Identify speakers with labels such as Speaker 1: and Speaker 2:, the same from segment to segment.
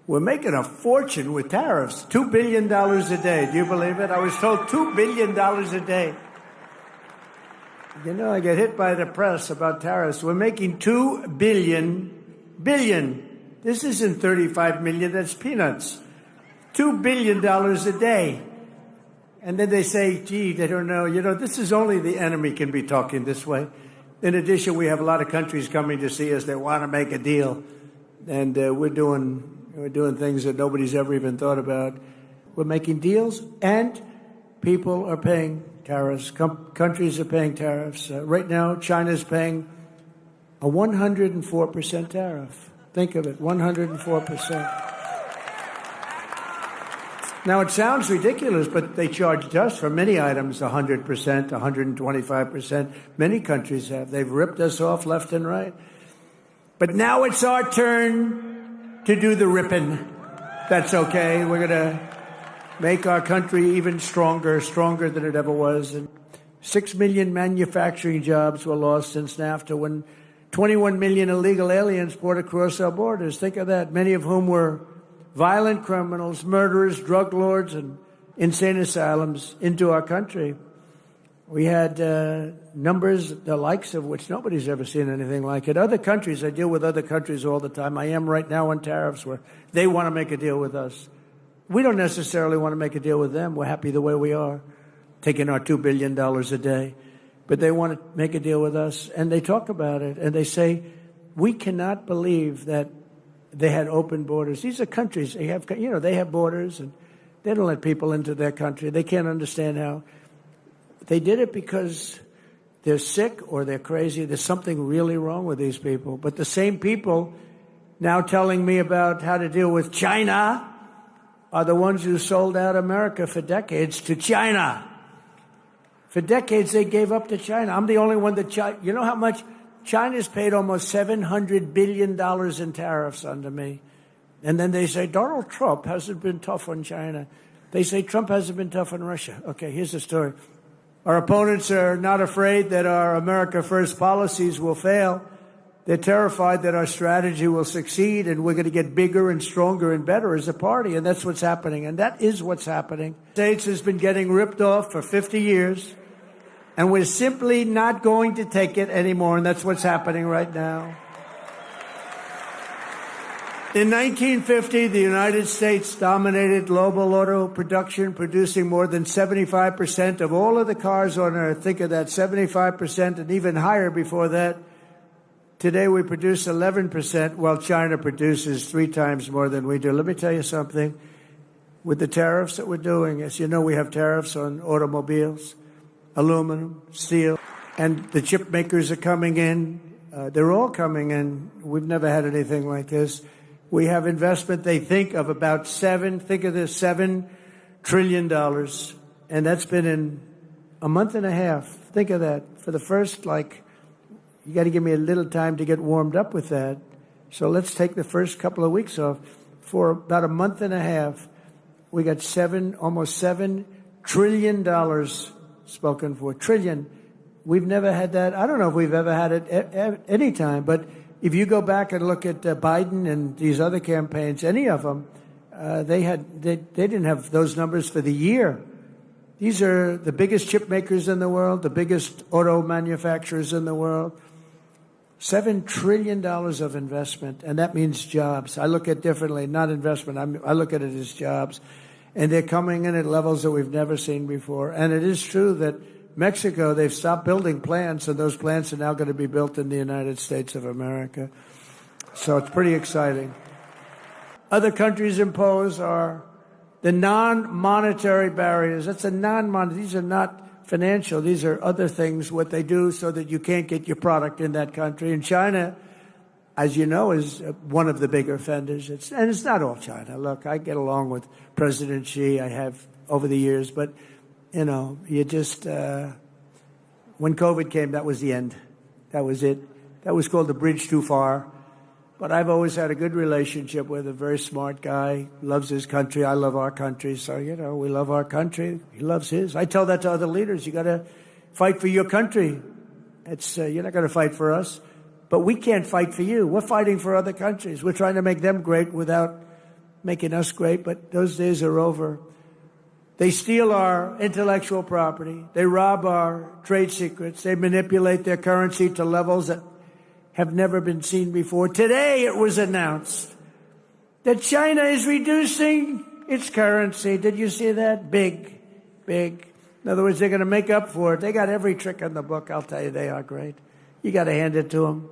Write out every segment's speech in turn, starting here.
Speaker 1: We're making a fortune with tariffs. $2 billion a day. Do you believe it? I was told $2 billion a day. You know, I get hit by the press about tariffs. We're making $2 billion. This isn't 35 million. That's peanuts. $2 billion a day. And then they say, gee, they don't know. You know, this is only the enemy can be talking this way. In addition, we have a lot of countries coming to see us that want to make a deal. And we're doing things that nobody's ever even thought about. We're making deals, and people are paying tariffs. Countries are paying tariffs. Right now, China's paying a 104% tariff. Think of it, 104%. Now, it sounds ridiculous, but they charged us for many items 100%, 125%. Many countries have. They've ripped us off left and right. But now it's our turn to do the ripping. That's okay. We're going to make our country even stronger than it ever was. And 6 million manufacturing jobs were lost since NAFTA when 21 million illegal aliens poured across our borders. Think of that, many of whom were violent criminals, murderers, drug lords, and insane asylums into our country. We had numbers, the likes of which nobody's ever seen anything like it. Other countries, I deal with other countries all the time. I am right now on tariffs where they want to make a deal with us. We don't necessarily want to make a deal with them. We're happy the way we are, taking our $2 billion a day. But they want to make a deal with us, and they talk about it, and they say, we cannot believe that they had open borders. These are countries, they have borders, and they don't let people into their country. They can't understand how. They did it because they're sick or they're crazy. There's something really wrong with these people. But the same people now telling me about how to deal with China are the ones who sold out America for decades to China. For decades, they gave up to China. I'm the only one that you know how much? China's paid almost $700 billion in tariffs under me. And then they say, Donald Trump hasn't been tough on China. They say Trump hasn't been tough on Russia. Okay, here's the story. Our opponents are not afraid that our America First policies will fail. They're terrified that our strategy will succeed and we're going to get bigger and stronger and better as a party. And that's what's happening. And that is what's happening. The States has been getting ripped off for 50 years. And we're simply not going to take it anymore. And that's what's happening right now. In 1950, the United States dominated global auto production, producing more than 75% of all of the cars on Earth. Think of that, 75% and even higher before that. Today, we produce 11%, while China produces 3 times more than we do. Let me tell you something. With the tariffs that we're doing, as you know, we have tariffs on automobiles, aluminum, steel, and the chip makers are coming in. They're all coming in. We've never had anything like this. We have investment, they think, of about $7 trillion. And that's been in a month and a half. Think of that. For the first, you got to give me a little time to get warmed up with that. So let's take the first couple of weeks off. For about a month and a half, we got almost $7 trillion spoken for. Trillion. We've never had that. I don't know if we've ever had it at any time, but if you go back and look at Biden and these other campaigns, any of them, they didn't have those numbers for the year. These are the biggest chip makers in the world, the biggest auto manufacturers in the world. $7 trillion of investment, and that means jobs. I look at it differently, not investment. I look at it as jobs. And they're coming in at levels that we've never seen before. And it is true that Mexico, they've stopped building plants, and those plants are now going to be built in the United States of America. So it's pretty exciting. Other countries impose are the non-monetary barriers. That's a non-monetary. These are not financial. These are other things, what they do so that you can't get your product in that country. And China, as you know, is one of the bigger offenders. And it's not all China. Look, I get along with President Xi. I have over the years, but you know, you just, when COVID came, that was the end. That was it. That was called the bridge too far. But I've always had a good relationship with a very smart guy, loves his country. I love our country. So, you know, we love our country. He loves his. I tell that to other leaders. You got to fight for your country. You're not going to fight for us. But we can't fight for you. We're fighting for other countries. We're trying to make them great without making us great, but those days are over. They steal our intellectual property. They rob our trade secrets. They manipulate their currency to levels that have never been seen before. Today it was announced that China is reducing its currency. Did you see that? Big. In other words, they're going to make up for it. They got every trick in the book. I'll tell you, they are great. You got to hand it to them.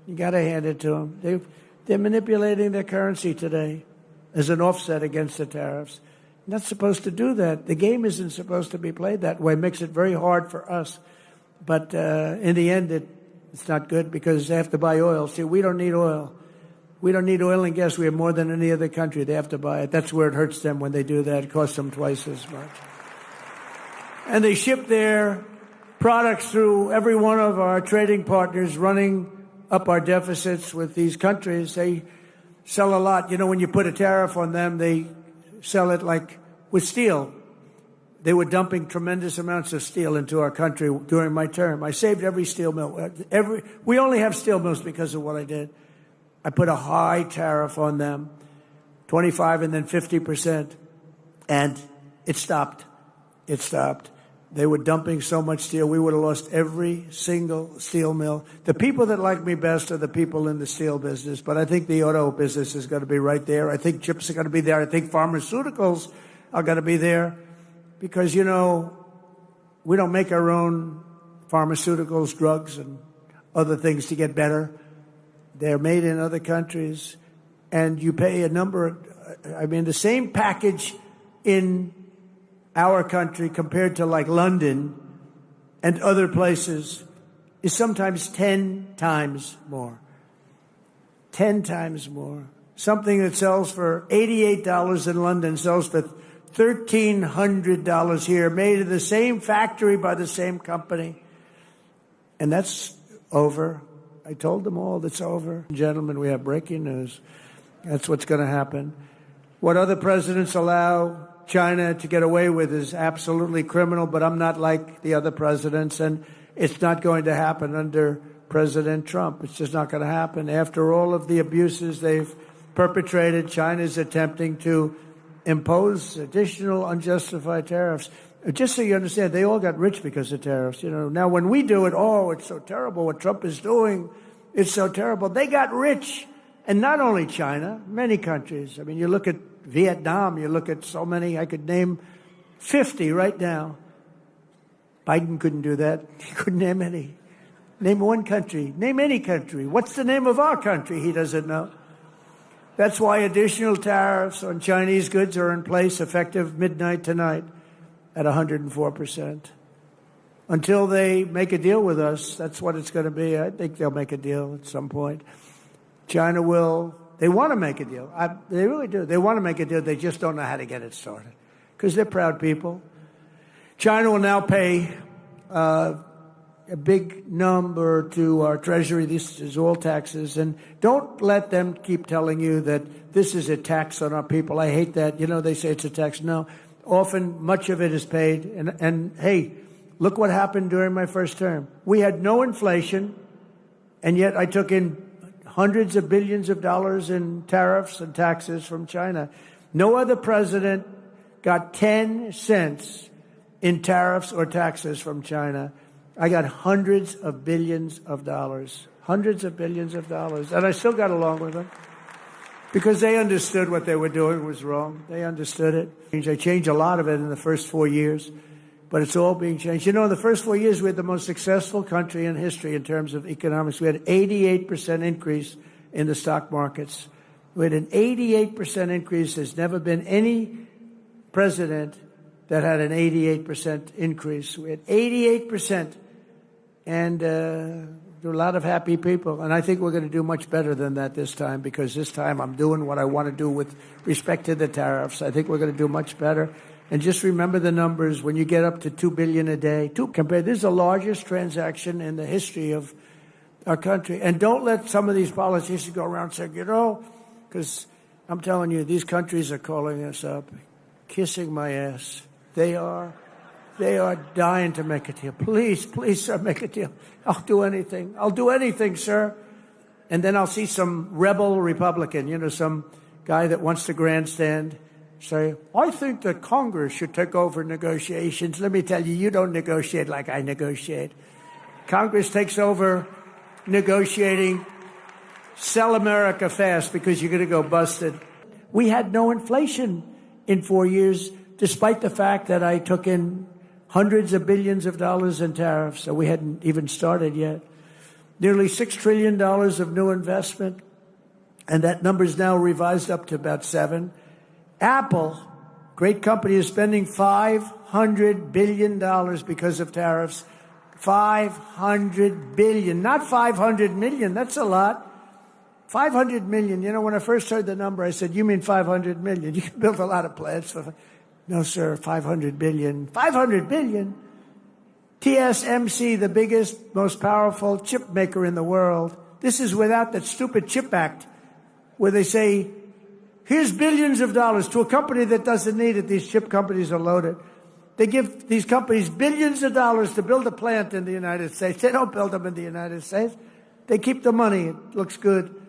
Speaker 1: You got to hand it to them. They're manipulating their currency today as an offset against the tariffs. Not supposed to do that. The game isn't supposed to be played that way. It makes it very hard for us. But in the end, it's not good because they have to buy oil. See, we don't need oil. We don't need oil and gas. We have more than any other country. They have to buy it. That's where it hurts them when they do that. It costs them twice as much. And they ship their products through every one of our trading partners, running up our deficits with these countries. They sell a lot. You know, when you put a tariff on them, they sell it like with steel. They were dumping tremendous amounts of steel into our country during my term. I saved every steel mill. We only have steel mills because of what I did. I put a high tariff on them, 25 and then 50%, and it stopped. It stopped. They were dumping so much steel, we would have lost every single steel mill. The people that like me best are the people in the steel business, but I think the auto business is going to be right there. I think chips are going to be there. I think pharmaceuticals are going to be there because, you know, we don't make our own pharmaceuticals, drugs, and other things to get better. They're made in other countries, and you pay a number. I mean, the same package in our country compared to like London and other places is sometimes 10 times more. 10 times more. Something that sells for $88 in London sells for $1,300 here, made in the same factory by the same company. And that's over. I told them all that's over. Gentlemen, we have breaking news. That's what's going to happen. What other presidents allow China to get away with is absolutely criminal, but I'm not like the other presidents, and it's not going to happen under President Trump. It's just not going to happen. After all of the abuses they've perpetrated, China's attempting to impose additional unjustified tariffs. Just so you understand, they all got rich because of tariffs. You know, now when we do it, oh, it's so terrible what Trump is doing. It's so terrible. They got rich. And not only China, many countries. I mean, you look at Vietnam, you look at so many. I could name 50 right now. Biden couldn't do that. He couldn't name any. Name one country. Name any country. What's the name of our country? He doesn't know. That's why additional tariffs on Chinese goods are in place effective midnight tonight at 104%. Until they make a deal with us, that's what it's going to be. I think they'll make a deal at some point. China will. They want to make a deal. They really do. They want to make a deal. They just don't know how to get it started because they're proud people. China will now pay a big number to our Treasury. This is all taxes. And don't let them keep telling you that this is a tax on our people. I hate that. You know, they say it's a tax. No. Often, much of it is paid. And hey, look what happened during my first term. We had no inflation, and yet I took in hundreds of billions of dollars in tariffs and taxes from China. No other president got 10 cents in tariffs or taxes from China. I got hundreds of billions of dollars. Hundreds of billions of dollars. And I still got along with them because they understood what they were doing was wrong. They understood it. I changed a lot of it in the first 4 years, but it's all being changed. You know, in the first 4 years, we had the most successful country in history in terms of economics. We had an 88% increase in the stock markets. We had an 88% increase. There's never been any president that had an 88% increase. We had 88%. And there were a lot of happy people. And I think we're going to do much better than that this time because this time I'm doing what I want to do with respect to the tariffs. I think we're going to do much better. And just remember the numbers. When you get up to $2 billion a day, this is the largest transaction in the history of our country. And don't let some of these politicians go around saying, you know, because I'm telling you, these countries are calling us up, kissing my ass. They are dying to make a deal. Please, sir, make a deal. I'll do anything. I'll do anything, sir. And then I'll see some rebel Republican, you know, some guy that wants to grandstand, say, I think that Congress should take over negotiations. Let me tell you, you don't negotiate like I negotiate. Congress takes over negotiating. Sell America fast because you're going to go busted. We had no inflation in 4 years, despite the fact that I took in hundreds of billions of dollars in tariffs, so we hadn't even started yet. Nearly $6 trillion of new investment, and that number is now revised up to about 7. Apple, great company, is spending $500 billion because of tariffs. $500 billion, not 500 million. That's a lot. 500 million. You know, when I first heard the number, I said, you mean 500 million? You can build a lot of plants for... No, sir, 500 billion. 500 billion? TSMC, the biggest, most powerful chip maker in the world. This is without that stupid CHIP Act, where they say, here's billions of dollars to a company that doesn't need it. These chip companies are loaded. They give these companies billions of dollars to build a plant in the United States. They don't build them in the United States. They keep the money. It looks good.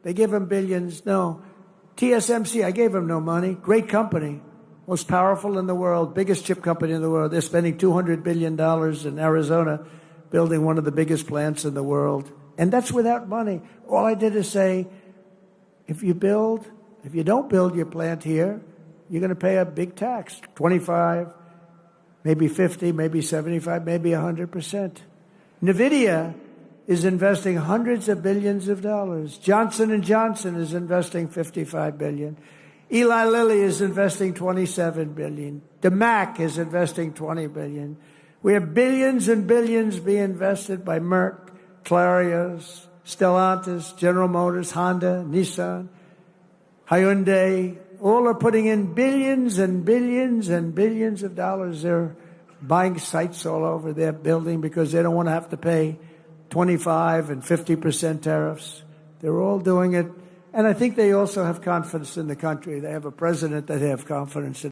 Speaker 1: They give them billions. No. TSMC, I gave them no money. Great company. Most powerful in the world. Biggest chip company in the world. They're spending $200 billion in Arizona building one of the biggest plants in the world. And that's without money. All I did is say, if you don't build your plant here, you're going to pay a big tax. 25, maybe 50, maybe 75, maybe 100%. NVIDIA is investing hundreds of billions of dollars. Johnson & Johnson is investing $55 billion. Eli Lilly is investing $27 billion. DeMac is investing $20 billion. We have billions and billions being invested by Merck, Clarios, Stellantis, General Motors, Honda, Nissan, Hyundai. All are putting in billions and billions and billions of dollars. They're buying sites all over. They're building because they don't want to have to pay 25 and 50% tariffs. They're all doing it. And I think they also have confidence in the country. They have a president that they have confidence in.